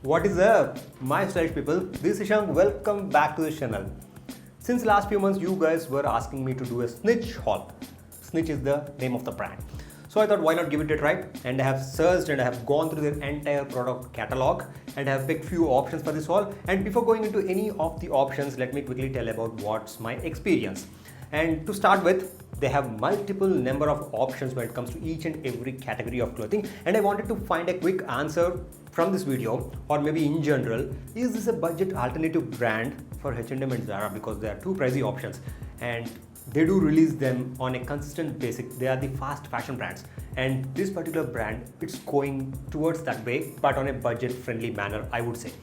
What is up, my stylish people? This is Ishank. Welcome back to the channel. Since last few months, you guys were asking me to do a Snitch haul. Snitch is the name of the brand. So I thought, why not give it a try? And I have searched and I have gone through their entire product catalog and I have picked few options for this haul. And before going into any of the options, let me quickly tell about what's my experience. And to start with, they have multiple number of options when it comes to each and every category of clothing, and I wanted to find a quick answer from this video, or maybe in general, is this a budget alternative brand for H&M and Zara, because there are two pricey options and they do release them on a consistent basis. They are the fast fashion brands, and this particular brand, it's going towards that way, but on a budget friendly manner, I would say.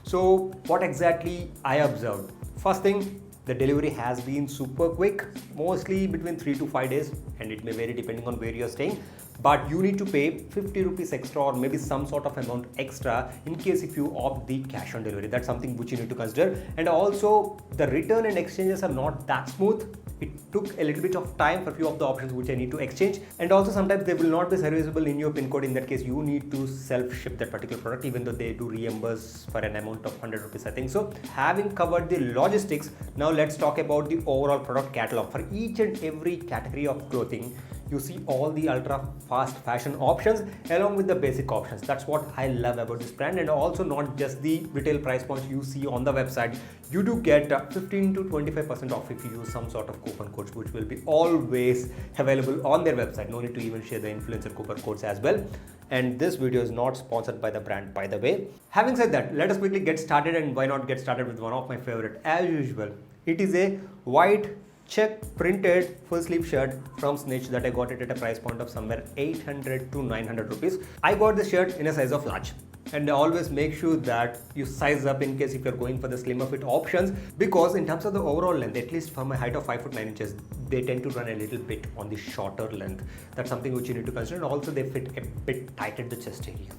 So what exactly I observed? First thing, the delivery has been super quick, mostly between 3 to 5 days, and it may vary depending on where you're staying. But you need to pay 50 rupees extra or maybe some sort of amount extra in case if you opt the cash on delivery. That's something which you need to consider. And also the return and exchanges are not that smooth. It took a little bit of time for a few of the options which I need to exchange. And also sometimes they will not be serviceable in your pin code. In that case, you need to self-ship that particular product, even though they do reimburse for an amount of 100 rupees, I think so. Having covered the logistics, now let's talk about the overall product catalog. For each and every category of clothing, you see all the ultra fast fashion options along with the basic options. That's what I love about this brand. And also not just the retail price points you see on the website, you do get 15 to 25% off if you use some sort of coupon codes, which will be always available on their website. No need to even share the influencer coupon codes as well. And this video is not sponsored by the brand, by the way. Having said that, let us quickly get started, and why not get started with one of my favorite as usual. It is a white check printed full sleeve shirt from Snitch that I got it at a price point of somewhere 800 to 900 rupees. I got the shirt in a size of large, and always make sure that you size up in case if you're going for the slimmer fit options, because in terms of the overall length, at least for my height of 5 foot 9 inches, they tend to run a little bit on the shorter length. That's something which you need to consider. And also they fit a bit tight at the chest area.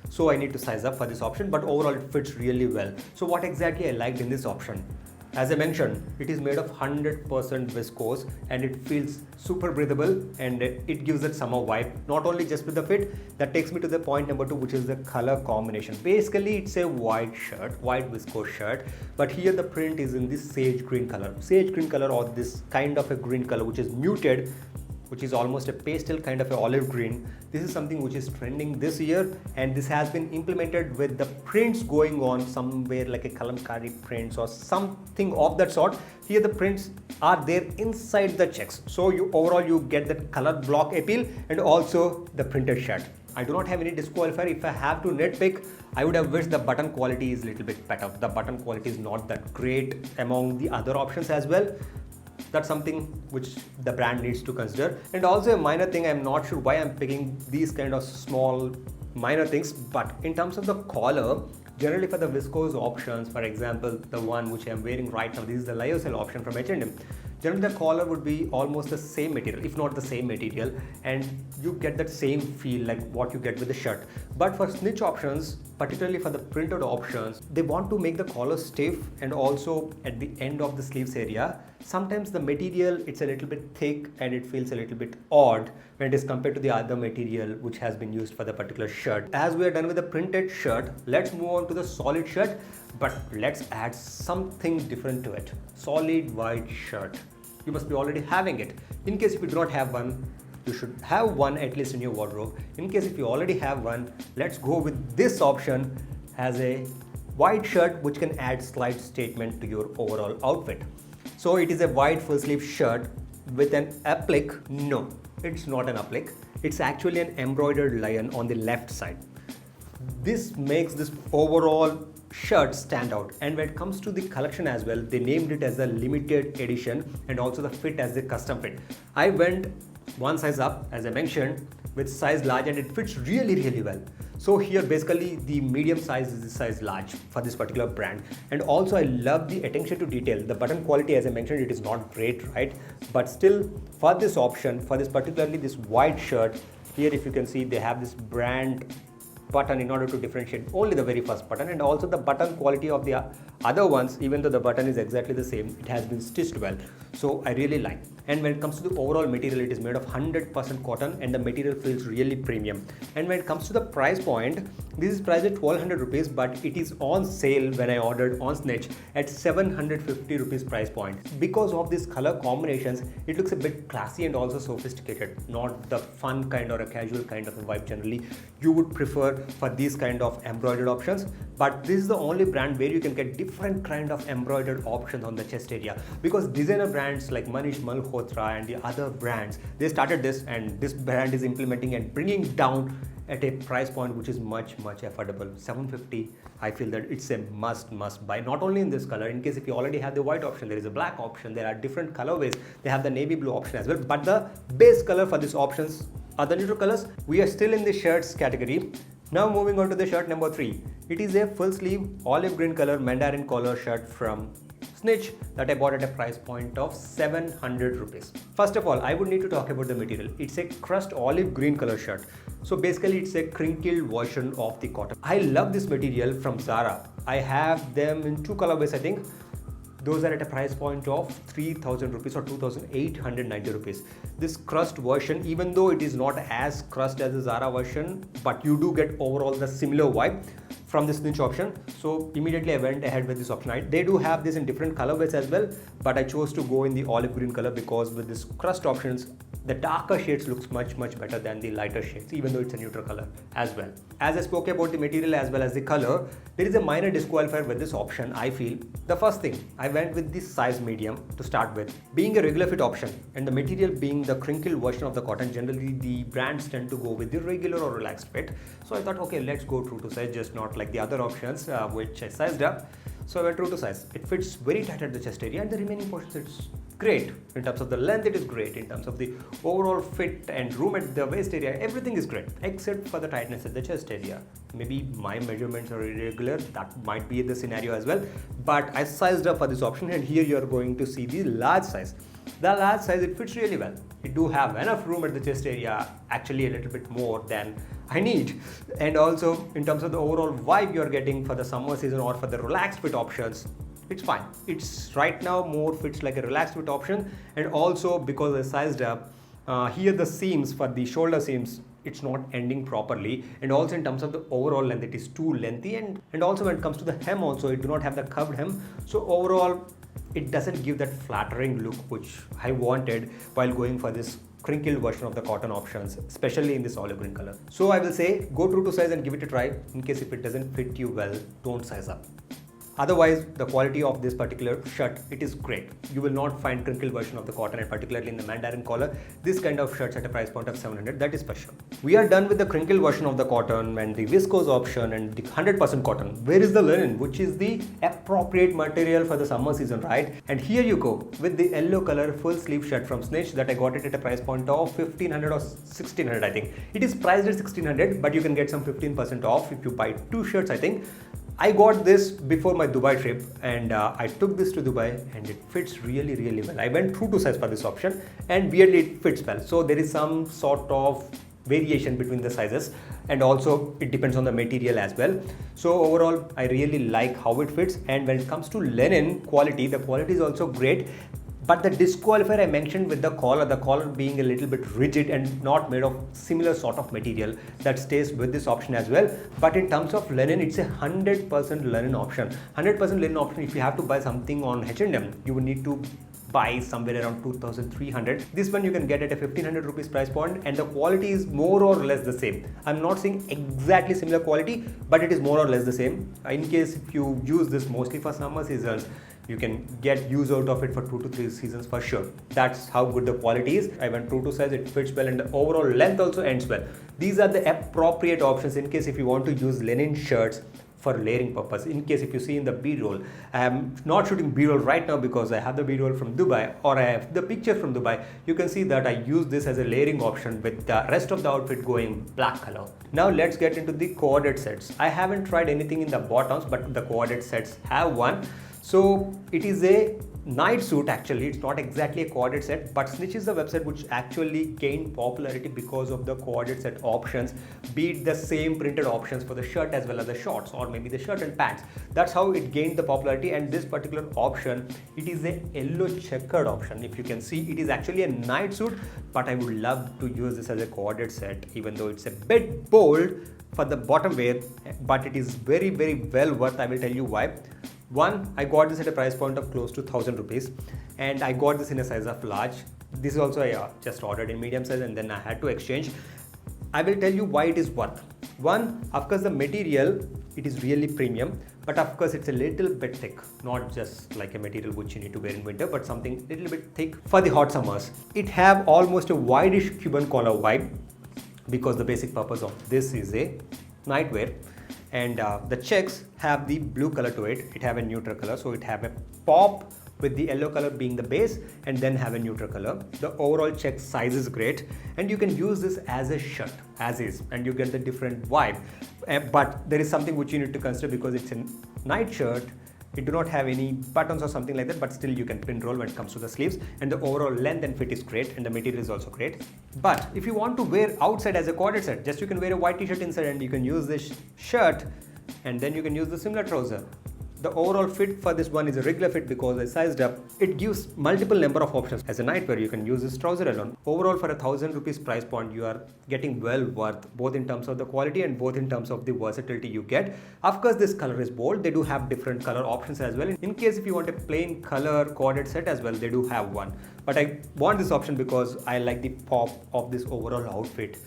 So I need to size up for this option, but overall it fits really well. So what exactly I liked in this option? As I mentioned, it is made of 100% viscose and it feels super breathable, and it gives that summer vibe. Not only just with the fit, that takes me to the point number 2, which is the color combination. Basically, it's a white shirt, white viscose shirt, but here the print is in this sage green color. Sage green color, or this kind of a green color which is muted, which is almost a pastel kind of a olive green. This is something which is trending this year, and this has been implemented with the prints going on somewhere like a kalamkari prints or something of that sort. Here the prints are there inside the checks. So overall you get that color block appeal and also the printed shirt. I do not have any disqualifier. If I have to nitpick, I would have wished the button quality is a little bit better. The button quality is not that great among the other options as well. That's something which the brand needs to consider. And also a minor thing, I'm not sure why I'm picking these kind of small minor things, but in terms of the collar, generally for the viscose options, for example, the one which I'm wearing right now, this is the lyocell option from H&M. Generally the collar would be almost the same material, if not the same material, and you get that same feel like what you get with the shirt. But for Snitch options, particularly for the printed options, they want to make the collar stiff, and also at the end of the sleeves area, sometimes the material, it's a little bit thick and it feels a little bit odd when it is compared to the other material which has been used for the particular shirt. As we are done with the printed shirt, let's move on to the solid shirt, but let's add something different to it. Solid white shirt. You must be already having it. In case if you do not have one, you should have one at least in your wardrobe. In case if you already have one, let's go with this option as a white shirt which can add slight statement to your overall outfit. So it is a white full sleeve shirt with an applique. No, it's not an applique. It's actually an embroidered lion on the left side. This makes this overall shirt stand out. And when it comes to the collection as well, they named it as a limited edition, and also the fit as a custom fit. I went one size up, as I mentioned, with size large, and it fits really well. So here basically the medium size is the size large for this particular brand. And also I love the attention to detail. The button quality, as I mentioned, it is not great, right? But still for this option, for this particularly this white shirt, here if you can see, they have this brand button in order to differentiate only the very first button, and also the button quality of the other ones, even though the button is exactly the same, it has been stitched well. So I really like. And when it comes to the overall material, it is made of 100% cotton and the material feels really premium. And when it comes to the price point, this is priced at 1200 rupees, but it is on sale when I ordered on Snitch at 750 rupees price point. Because of these color combinations, it looks a bit classy and also sophisticated, not the fun kind or a casual kind of a vibe generally you would prefer for these kind of embroidered options. But this is the only brand where you can get different kind of embroidered options on the chest area, because designer brands like Manish Malhotra and the other brands, they started this, and this brand is implementing and bringing down at a price point which is much affordable. 750, I feel that it's a must buy, not only in this color. In case if you already have the white option, there is a black option, there are different colorways, they have the navy blue option as well, but the base color for these options are the neutral colors. We are still in the shirts category. Now moving on to the shirt number 3. It is a full sleeve olive green color mandarin collar shirt from Snitch that I bought at a price point of 700 rupees. First of all, I would need to talk about the material. It's a crushed olive green color shirt. So basically it's a crinkled version of the cotton. I love this material from Zara. I have them in 2 colorways, I think. Those are at a price point of 3000 rupees or 2890 rupees. This crust version, even though it is not as crust as the Zara version, but you do get overall the similar vibe from this Snitch option. So immediately I went ahead with this option. They do have this in different colorways as well, but I chose to go in the olive green color because with this crust options, the darker shades looks much better than the lighter shades, even though it's a neutral color as well. As I spoke about the material as well as the color, there is a minor disqualifier with this option, I feel. The first thing, I went with this size medium to start with. Being a regular fit option and the material being the crinkled version of the cotton, generally the brands tend to go with the regular or relaxed fit. So I thought, okay, let's go true to size, just not like the other options which I sized up. So I went true to size. It fits very tight at the chest area, and the remaining portions it's great. In terms of the length, it is great. In terms of the overall fit and room at the waist area, everything is great except for the tightness at the chest area. Maybe my measurements are irregular, that might be the scenario as well, but I sized up for this option, and here you are going to see the large size. The large size, it fits really well. It do have enough room at the chest area, actually a little bit more than I need. And also in terms of the overall vibe you're getting for the summer season or for the relaxed fit options, it's fine. It's right now more fits like a relaxed fit option. And also because I sized up, here the seams for the shoulder seams, it's not ending properly, and also in terms of the overall length, it is too lengthy, and also when it comes to the hem also, it do not have the curved hem. So overall it doesn't give that flattering look which I wanted while going for this crinkled version of the cotton options, especially in this olive green color. So I will say go true to size and give it a try. In case if it doesn't fit you well, don't size up. Otherwise, the quality of this particular shirt, it is great. You will not find crinkled version of the cotton, and particularly in the mandarin collar, this kind of shirts at a price point of 700, that is for sure. We are done with the crinkled version of the cotton and the viscose option and the 100% cotton. Where is the linen, which is the appropriate material for the summer season, right? And here you go with the yellow color full sleeve shirt from Snitch that I got it at a price point of 1500 or 1600, I think. It is priced at 1600, but you can get some 15% off if you buy 2 shirts, I think. I got this before my Dubai trip, and I took this to Dubai, and it fits really well. I went true to size for this option, and weirdly it fits well. So there is some sort of variation between the sizes, and also it depends on the material as well. So overall I really like how it fits. And when it comes to linen quality, the quality is also great. But the disqualifier I mentioned with the collar being a little bit rigid and not made of similar sort of material, that stays with this option as well. But in terms of linen, it's a 100% linen option. 100% linen option, if you have to buy something on H&M, you would need to buy somewhere around 2300. This one you can get at a 1500 rupees price point, and the quality is more or less the same. I'm not saying exactly similar quality, but it is more or less the same. In case if you use this mostly for summer seasons, you can get use out of it for 2 to 3 seasons for sure. That's how good the quality is. I went true to size, it fits well, and the overall length also ends well. These are the appropriate options in case if you want to use linen shirts for layering purpose. In case if you see in the B-roll, I am not shooting B-roll right now because I have the B-roll from Dubai, or I have the picture from Dubai. You can see that I use this as a layering option with the rest of the outfit going black color. Now let's get into the coordinate sets. I haven't tried anything in the bottoms, but the coordinate sets have one. So it is a night suit. Actually, it's not exactly a coordinate set, but Snitch is the website which actually gained popularity because of the coordinate set options, be it the same printed options for the shirt as well as the shorts, or maybe the shirt and pants. That's how it gained the popularity. And this particular option, it is a yellow checkered option. If you can see, it is actually a night suit, but I would love to use this as a coordinate set, even though it's a bit bold for the bottom wear, but it is very well worth. I will tell you why. One, I got this at a price point of close to 1000 rupees, and I got this in a size of large. This is also I just ordered in medium size, and then I had to exchange. I will tell you why it is worth. One, of course, the material, it is really premium, but of course it's a little bit thick, not just like a material which you need to wear in winter, but something little bit thick for the hot summers. It have almost a wideish Cuban collar vibe, because the basic purpose of this is a nightwear. And the checks have the blue color to it. It have a neutral color, so it have a pop with the yellow color being the base, and then have a neutral color. The overall check size is great, and you can use this as a shirt as is, and you get the different vibe. But there is something which you need to consider, because it's a night shirt. It do not have any buttons or something like that, but still you can pin roll when it comes to the sleeves, and the overall length and fit is great, and the material is also great. But if you want to wear outside as a coordinate set, just you can wear a white t-shirt inside, and you can use this shirt, and then you can use the similar trouser. The overall fit for this one is a regular fit because I sized up. It gives multiple number of options. As a nightwear, you can use this trouser alone. Overall, for 1000 rupees price point, you are getting well worth, both in terms of the quality and both in terms of the versatility you get. Of course, this color is bold. They do have different color options as well. In case if you want a plain color coordinate set as well, they do have one. But I want this option because I like the pop of this overall outfit.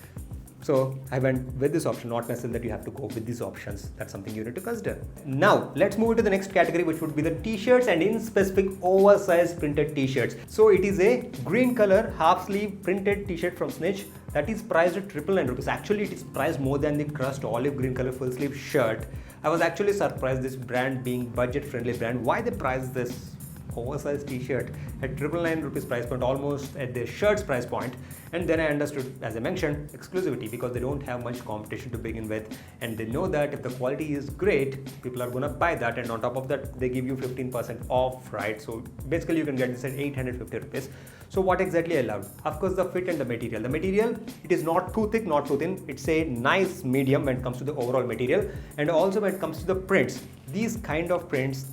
So I went with this option, not necessarily that you have to go with these options. That's something you need to consider. Now, let's move to the next category, which would be the t-shirts, and in specific oversized printed t-shirts. So it is a green color half sleeve printed t-shirt from Snitch that is priced at 999 rupees. Actually, it is priced more than the crust olive green color full sleeve shirt. I was actually surprised, this brand being budget friendly brand, why they price this oversized t-shirt at 999 rupees price point, almost at their shirt's price point. And then I understood, as I mentioned, exclusivity, because they don't have much competition to begin with, and they know that if the quality is great, people are gonna buy that, and on top of that they give you 15% off, right? So basically you can get this at 850 rupees. So what exactly I loved? Of course, the fit and the material. The material, it is not too thick, not too thin. It's a nice medium when it comes to the overall material, and also when it comes to the prints. These kind of prints,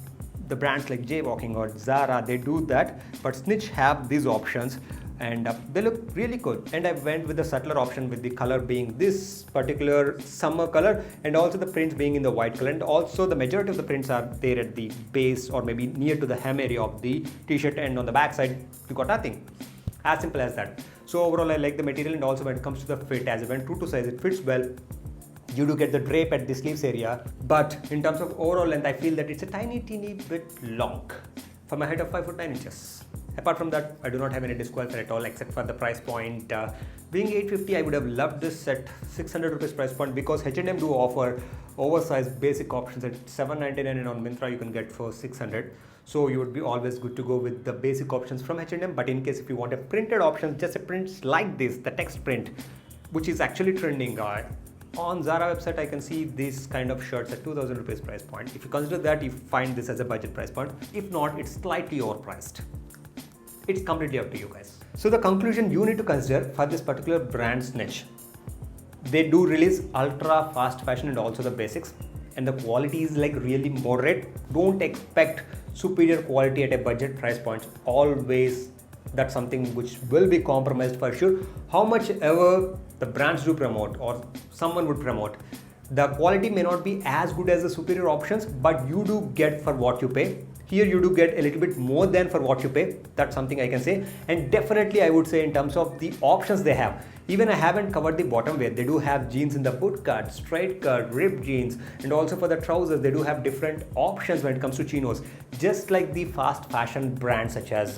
the brands like Jaywalking or Zara, they do that, but Snitch have these options, and they look really good. And I went with the subtler option, with the color being this particular summer color, and also the prints being in the white color, and also the majority of the prints are there at the base or maybe near to the hem area of the t-shirt, and on the back side you got nothing. As simple as that. So overall I like the material, and also when it comes to the fit, as I went true to size, it fits well. You do get the drape at the sleeves area, but in terms of overall length, I feel that it's a teeny bit long for my height of 5'9". Apart from that, I do not have any disqualifier at all, except for the price point. Being 850, I would have loved this at 600 rupees price point, because H&M do offer oversized basic options at 799, and on Myntra you can get for 600. So you would be always good to go with the basic options from H&M. But in case if you want a printed option, just a print like this, the text print, which is actually trending, on Zara website, I can see these kind of shirts at 2000 rupees price point. If you consider that, you find this as a budget price point. If not, it's slightly overpriced. It's completely up to you guys. So the conclusion you need to consider for this particular brand Snitch, they do release ultra fast fashion and also the basics, and the quality is like really moderate. Don't expect superior quality at a budget price point. Always, that's something which will be compromised for sure. How much ever the brands do promote or someone would promote, the quality may not be as good as the superior options, but you do get for what you pay. Here you do get a little bit more than for what you pay. That's something I can say. And definitely I would say, in terms of the options they have, even I haven't covered the bottom wear. They do have jeans in the boot cut, straight cut, ripped jeans, and also for the trousers they do have different options when it comes to chinos. Just like the fast fashion brands such as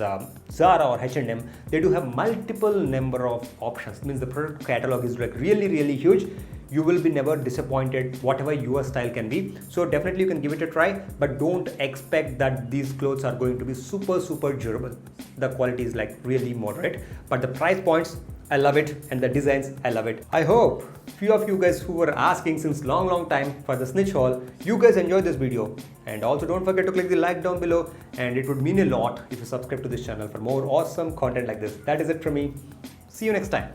Zara or H&M, they do have multiple number of options. It means the product catalog is like really huge. You will be never disappointed, whatever your style can be. So definitely you can give it a try, but don't expect that these clothes are going to be super durable. The quality is like really moderate, but the price points I love it, and the designs, I love it. I hope few of you guys who were asking since long time for the snitch haul, you guys enjoyed this video. And also don't forget to click the like down below, and it would mean a lot if you subscribe to this channel for more awesome content like this. That is it from me. See you next time.